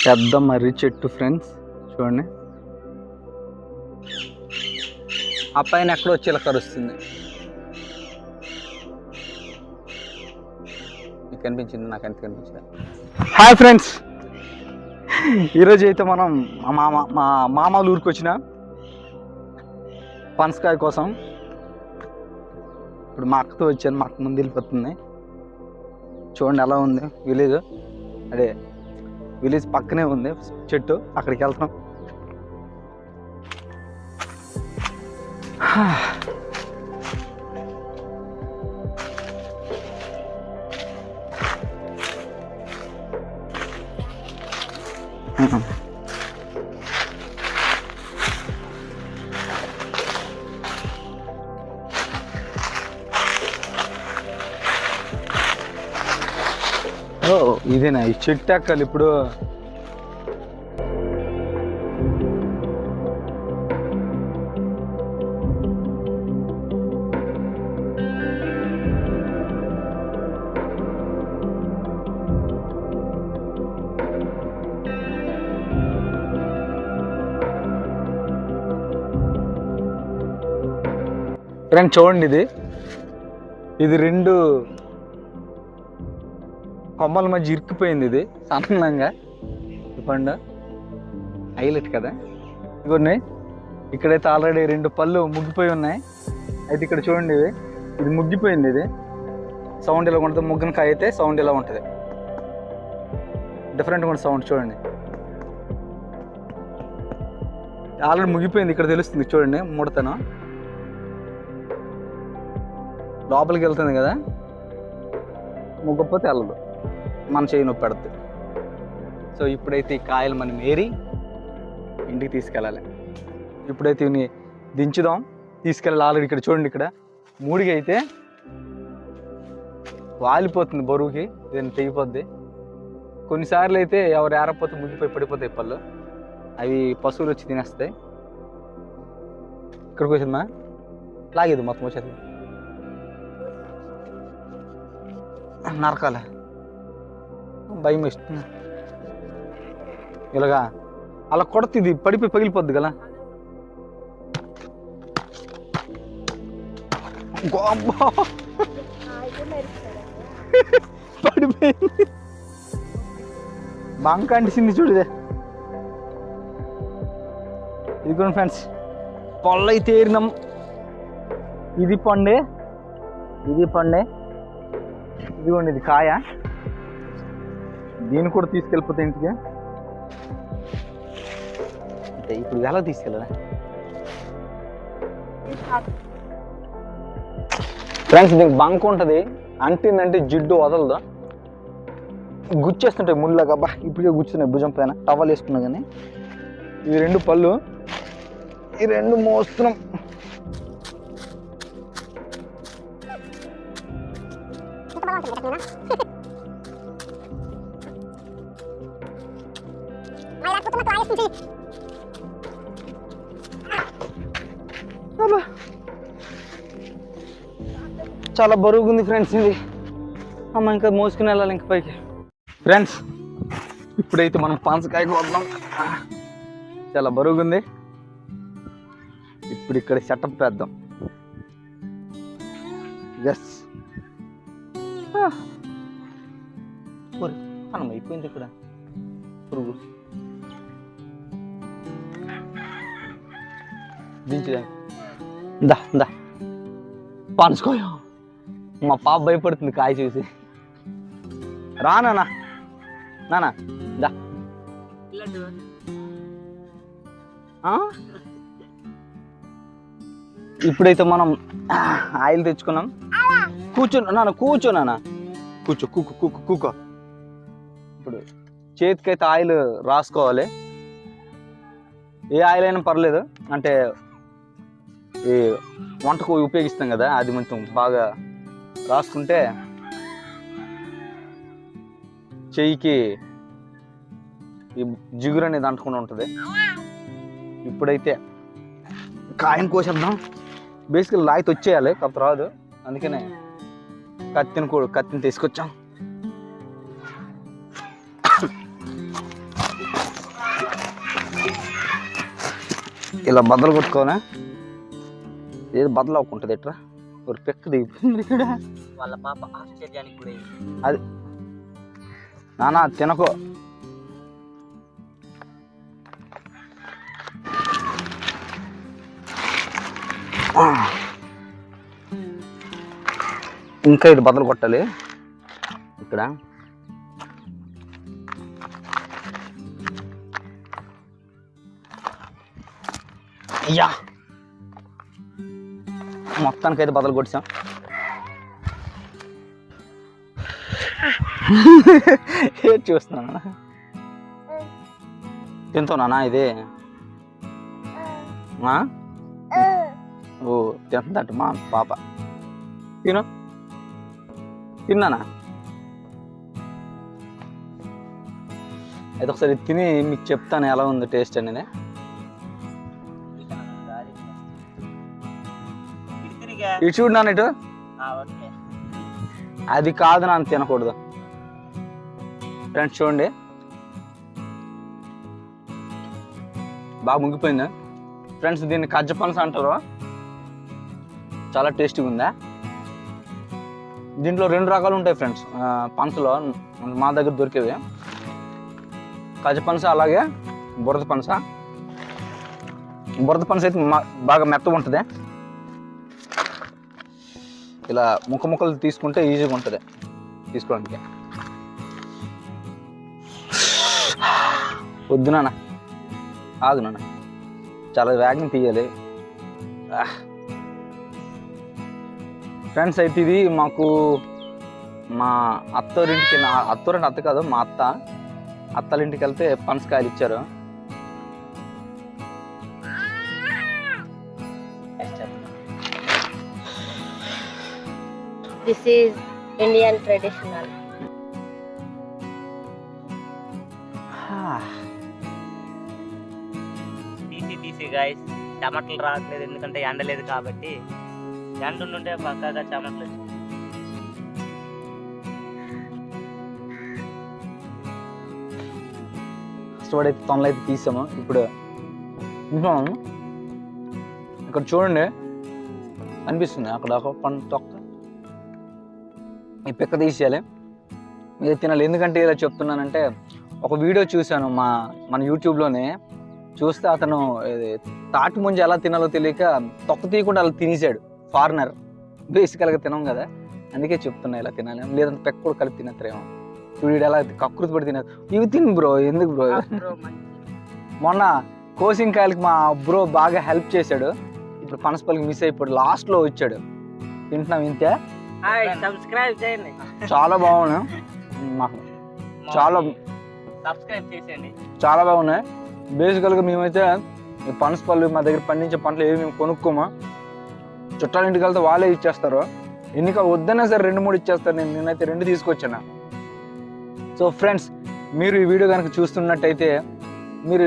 పెద్ద మర్రి చెట్టు ఫ్రెండ్స్, చూడండి. ఆ పైన ఎక్కడో చిలక కరుస్తుంది. మీకు కనిపించింది? నాకు ఎంత కనిపించింది? హాయ్ ఫ్రెండ్స్, ఈరోజు అయితే మనం మా మామూలు ఊరికి వచ్చిన పనసకాయ కోసం. ఇప్పుడు మా అక్కతో వచ్చాను, మా అక్క ముందు వెళ్ళిపోతుంది. చూడండి ఎలా ఉంది విలేజ్. అదే విలేజ్ పక్కనే ఉంది చెట్టు, అక్కడికి వెళ్తాం. ఓ ఇదేనా ఈ చెట్టు ఎక్కాలి ఇప్పుడు. ఫ్రెండ్ చూడండి, ఇది రెండు కొమ్మల మధ్య ఇరుక్కుపోయింది. ఇది సన్నంగా పండు హైలైట్ కదా. ఇవన్నీ ఇక్కడైతే ఆల్రెడీ రెండు పళ్ళు ముగ్గిపోయి ఉన్నాయి. అయితే ఇక్కడ చూడండి, ఇది ముగ్గిపోయింది. ఇది సౌండ్ ఇలా ఉంటుంది. ముగ్గిన కాయ అయితే సౌండ్ ఇలా ఉంటుంది, డిఫరెంట్గా ఉంటుంది సౌండ్. చూడండి ఆల్రెడీ ముగ్గిపోయింది. ఇక్కడ తెలుస్తుంది చూడండి, ముడతను లోపలికి వెళ్తుంది కదా. ముగ్గపోతే వెళ్ళదు, మన చేయి నొప్పి పెడుతుంది. సో ఇప్పుడైతే ఈ కాయలు మనం ఏరి ఇంటికి తీసుకెళ్ళాలి. ఇప్పుడైతే ఇవన్నీ దించుదాం, తీసుకెళ్ళాలి. ఆల్రెడీ ఇక్కడ చూడండి, ఇక్కడ మూడికి అయితే వాలిపోతుంది బరువుకి, ఇదని తెగిపోద్ది. కొన్నిసార్లు అయితే ఎవరు ఏరపోతే ముగ్గిపోయి పడిపోతాయి పళ్ళు, అవి పశువులు వచ్చి తినేస్తాయి. ఇక్కడికి వచ్చిందా లాగేది మొత్తం వచ్చేది. నరకాలే భయం వేస్తుంది ఇలాగా. అలా కొడుతుంది, ఇది పడిపోయి పగిలిపోద్ది కదా. పడిపోయింది, బంక అంటిసింది చూడదే. ఇది కూడా ఫ్రెండ్స్ పొల్ల అయితే ఏరినాం. ఇది పండే, ఇది పండే, ఇదిగోండి ఇది కాయ. దీన్ని కూడా తీసుకెళ్ళిపోతే ఇంటికి. అంటే ఇప్పుడు ఎలా తీసుకెళ్ళదా ఫ్రెండ్స్? దీనికి బంక్ ఉంటుంది, అంటిందంటే జిడ్డు వదలదు, గుచ్చేస్తుంటాయి ముళ్ళగా. బా ఇప్పటికే గుచ్చున్నాయి భుజం పైన, టవల్ వేసుకున్నా. కానీ ఈ రెండు పళ్ళు, ఈ రెండు మోస్తున్నాం. చాలా బరువుగా ఉంది ఫ్రెండ్స్ ఇది. అమ్మ ఇంకా మోసుకుని వెళ్ళాలి ఇంక పైకి. ఫ్రెండ్స్ ఇప్పుడైతే మనం పనసకాయకు వద్దాం. చాలా బరువుగా ఉంది. ఇప్పుడు ఇక్కడ సెటప్ వేద్దాం. ఎస్ మనం అయిపోయింది ఇక్కడ పురుగు దించుదా. దా దా పనసుకోయా. మా పాప భయపడుతుంది కాయ చూసి. రానా నానా దా. ఇప్పుడైతే మనం ఆయిల్ తెచ్చుకున్నాం. కూర్చో నాన్న కూకో. ఇప్పుడు చేతికైతే ఆయిల్ రాసుకోవాలి. ఏ ఆయిల్ అయినా పర్లేదు, అంటే ఈ వంటకు ఉపయోగిస్తాం కదా, అది కొంచెం బాగా రాసుకుంటే చెయ్యికి ఈ జిగురు అనేది అంటకుండా ఉంటుంది. ఇప్పుడైతే కాయం కోసేద్దాం. బేసికల్ లాయితీ వచ్చేయాలి, కాకపోతే రాదు, అందుకనే కత్తిని తీసుకొచ్చాం. ఇలా బద్దలు కొట్టుకోనే, ఏది బద్దలు అవ్వకుంటుంది. ఎట్రా ఒక పెక్క దిగిపోయింది ఇక్కడ. వాళ్ళ పాప ఆశ్చర్యానికి కూడా అది నానా తినకో. ఇంకా ఇది బద్దలు కొట్టాలి ఇక్కడ. అయ్యా మొత్తానికైతే బద్దలు కొట్టాం. ఏం చూస్తున్నా తింటున్నానా ఇది? ఓ తింటుందట మా పాప. తిన్నానా? అయితే ఒకసారి తిని మీకు చెప్తాను ఎలా ఉంది టేస్ట్ అనేది. ఇటు చూడు నాన్న, ఇటు. అది కాదు నాన్న, తినకూడదు. ఫ్రెండ్స్ చూడండి, బాగా ముగ్గిపోయిందా ఫ్రెండ్స్. దీన్ని కజ్జపనస అంటారు, చాలా టేస్టీగా ఉందా. దీంట్లో 2 రకాలు ఉంటాయి ఫ్రెండ్స్ పనసలో, మా దగ్గర దొరికేవి. కజ్జపనస అలాగే బురద పనస. బురద పనస అయితే బాగా మెత్తగా ఉంటుంది. ఇలా ముక్కలు తీసుకుంటే ఈజీగా ఉంటుంది తీసుకోవడానికి. వద్దు నాన్న, ఆగు నాన్న, చాలా వేగం తీయాలి. ఫ్రెండ్స్ అయితే ఇది మాకు మా అత్తోరింటికి, అత్తోరంటే అత్త కాదు, మా అత్తలింటికి వెళ్తే పనసకాయలు ఇచ్చారు. This is Indian traditional. తీసి గైస్, టమాటాలు రావట్లేదు ఎందుకంటే ఎండలేదు కాబట్టి. ఎండ ఉంటే పక్కాగా టమాటాలు కష్టపడైతే తొనలు అయితే తీసాము. ఇప్పుడు ఇక్కడ చూడండి అనిపిస్తుంది, అక్కడ ఒక పండు తొక్క ఈ పిక్క తీసేయాలి, మీరు తినాలి. ఎందుకంటే ఇలా చెప్తున్నానంటే, ఒక వీడియో చూశాను మన యూట్యూబ్లోనే. చూస్తే అతను తాటి ముంజ ఎలా తినాలో తెలియక తొక్క తీయకుండా అలా తినేసాడు. ఫారినర్, బేసికల్గా తినం కదా, అందుకే చెప్తున్నా ఇలా తినాలి. లేదంటే పెక్క కూడా కలిపి తినేస్తారేమో. చూడు ఎలా కకృతి పడి తినేది. ఇవి తిని బ్రో, ఎందుకు బ్రో? మొన్న కోసింకాయలకి మా బ్రో బాగా హెల్ప్ చేశాడు. ఇప్పుడు పనసపల్లికి మిస్ అయిపోయాడు, లాస్ట్లో వచ్చాడు. తింటున్నాం ఇంతే. సబ్స్క్రైబ్ చేయండి, చాలా బాగున్నాయి. మాకు సబ్స్క్రైబ్ చేసేయండి, చాలా బాగున్నాయి. బేసికల్గా మేమైతే ఈ పనసపల్లి మా దగ్గర పండించే పంటలు ఏవి మేము కొనుక్కోమా. చుట్టాల ఇంటికి వెళ్తే వాళ్ళే ఇచ్చేస్తారు. ఎన్నిక వద్దన్నా సరే 2-3 ఇచ్చేస్తారు. నేనైతే 2 తీసుకొచ్చాను. సో ఫ్రెండ్స్, మీరు ఈ వీడియో కనుక చూస్తున్నట్టయితే, మీరు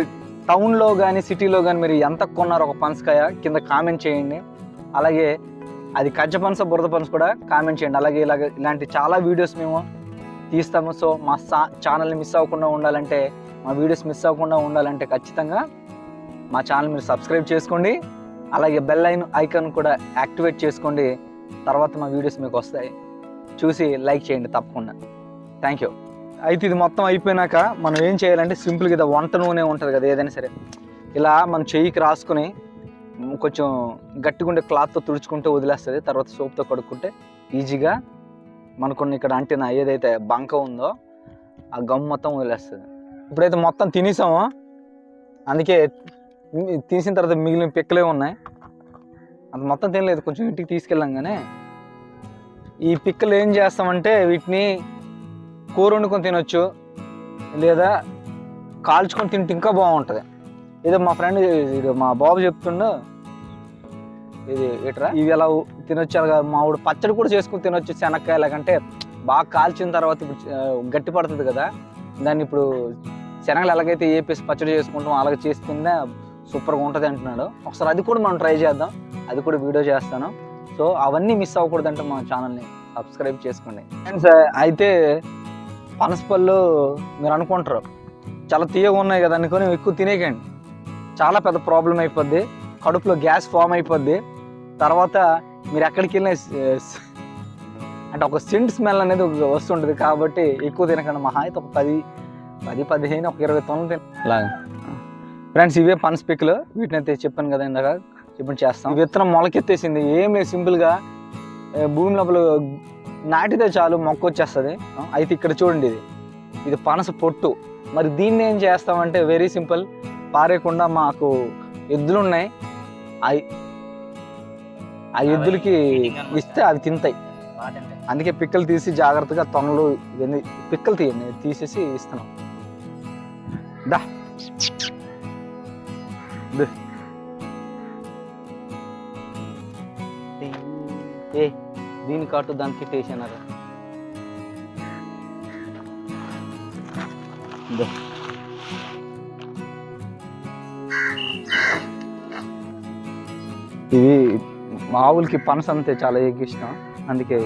టౌన్లో కానీ సిటీలో కానీ మీరు ఎంత కొన్నారు ఒక పనసకాయ కింద కామెంట్ చేయండి. అలాగే అది కజ్జపనస బురద పనస కూడా కామెంట్ చేయండి. అలాగే ఇలాంటి చాలా వీడియోస్ మేము తీస్తాము. సో మా ఛానల్ని మిస్ అవ్వకుండా ఉండాలంటే, మా వీడియోస్ మిస్ అవ్వకుండా ఉండాలంటే ఖచ్చితంగా మా ఛానల్ మీరు సబ్స్క్రైబ్ చేసుకోండి. అలాగే బెల్ ఐకాన్ కూడా యాక్టివేట్ చేసుకోండి. తర్వాత మా వీడియోస్ మీకు వస్తాయి, చూసి లైక్ చేయండి తప్పకుండా. Thank you. అయితే ఇది మొత్తం అయిపోయినాక మనం ఏం చేయాలంటే, సింపుల్గా ఇది వంట నూనె ఉంటుంది కదా, ఏదైనా సరే ఇలా మన చెయ్యికి రాసుకొని కొంచెం గట్టిగా ఉండే క్లాత్తో తుడుచుకుంటే వదిలేస్తుంది. తర్వాత సోప్తో కడుక్కుంటే ఈజీగా మనకున్న ఇక్కడ అంటిన ఏదైతే బంక ఉందో ఆ గమ్ మొత్తం వదిలేస్తుంది. ఇప్పుడైతే మొత్తం తినేసామో అందుకే తీసిన తర్వాత మిగిలిన పిక్కలే ఉన్నాయి. అంత మొత్తం తినలేదు, కొంచెం ఇంటికి తీసుకెళ్ళాం. కానీ ఈ పిక్కలు ఏం చేస్తామంటే వీటిని కూర వండుకొని తినొచ్చు, లేదా కాల్చుకొని తింటే ఇంకా బాగుంటుంది. ఏదో మా ఫ్రెండ్ ఇది మా బాబు చెప్తుండో ఇది ఇట్రా ఇవి ఎలా తినొచ్చు, అలాగా మా ఊడు పచ్చడి కూడా చేసుకుని తినొచ్చు శనక్కాయ. లేకంటే బాగా కాల్చిన తర్వాత ఇప్పుడు గట్టి పడుతుంది కదా, దాన్ని ఇప్పుడు శనగలు ఎలాగైతే ఏపేసి పచ్చడి చేసుకుంటాం అలాగే చేసి తిన్నా సూపర్గా ఉంటుంది అంటున్నాడు. ఒకసారి అది కూడా మనం ట్రై చేద్దాం, అది కూడా వీడియో చేస్తాను. సో అవన్నీ మిస్ అవ్వకూడదంటే మా ఛానల్ని సబ్స్క్రైబ్ చేసుకోండి ఫ్రెండ్స్. అయితే పనసపళ్ళు మీరు అనుకుంటారు చాలా తీయగా ఉన్నాయి కదా అనుకొని ఎక్కువ తినేకండి, చాలా పెద్ద ప్రాబ్లం అయిపోద్ది. కడుపులో గ్యాస్ ఫామ్ అయిపోద్ది. తర్వాత మీరు ఎక్కడికి వెళ్ళినా అంటే ఒక సింట్ స్మెల్ అనేది వస్తుంటుంది. కాబట్టి ఎక్కువ తినకండి. మహా అయితే ఒక 10-15 ఒక 20 తొనలు అలాగే ఫ్రెండ్స్. ఇవే పనస పిక్కలు, వీటిని అయితే చెప్పాను కదా ఇందాక, చెప్పండి చేస్తాం. విత్తనం మొలకెత్తేసింది, ఏం లేదు, సింపుల్గా భూమి లోపల నాటితే చాలు మొక్క వచ్చేస్తుంది. అయితే ఇక్కడ చూడండి, ఇది పనస పొట్టు. మరి దీన్ని ఏం చేస్తామంటే వెరీ సింపుల్, పారేయకుండా మాకు ఎద్దులు ఉన్నాయి, ఆ ఎద్దులకి ఇస్తే అవి తింటాయి. అందుకే పిక్కలు తీసి జాగ్రత్తగా తొనలు ఇవన్నీ పిక్కలు తీసేసి ఇస్తున్నాం. దా ఏ దీని కాటు దానికి టేసినారు. ఇవి మా ఆవులకి పనస అంతే చాలా ఇష్టం, అందుకే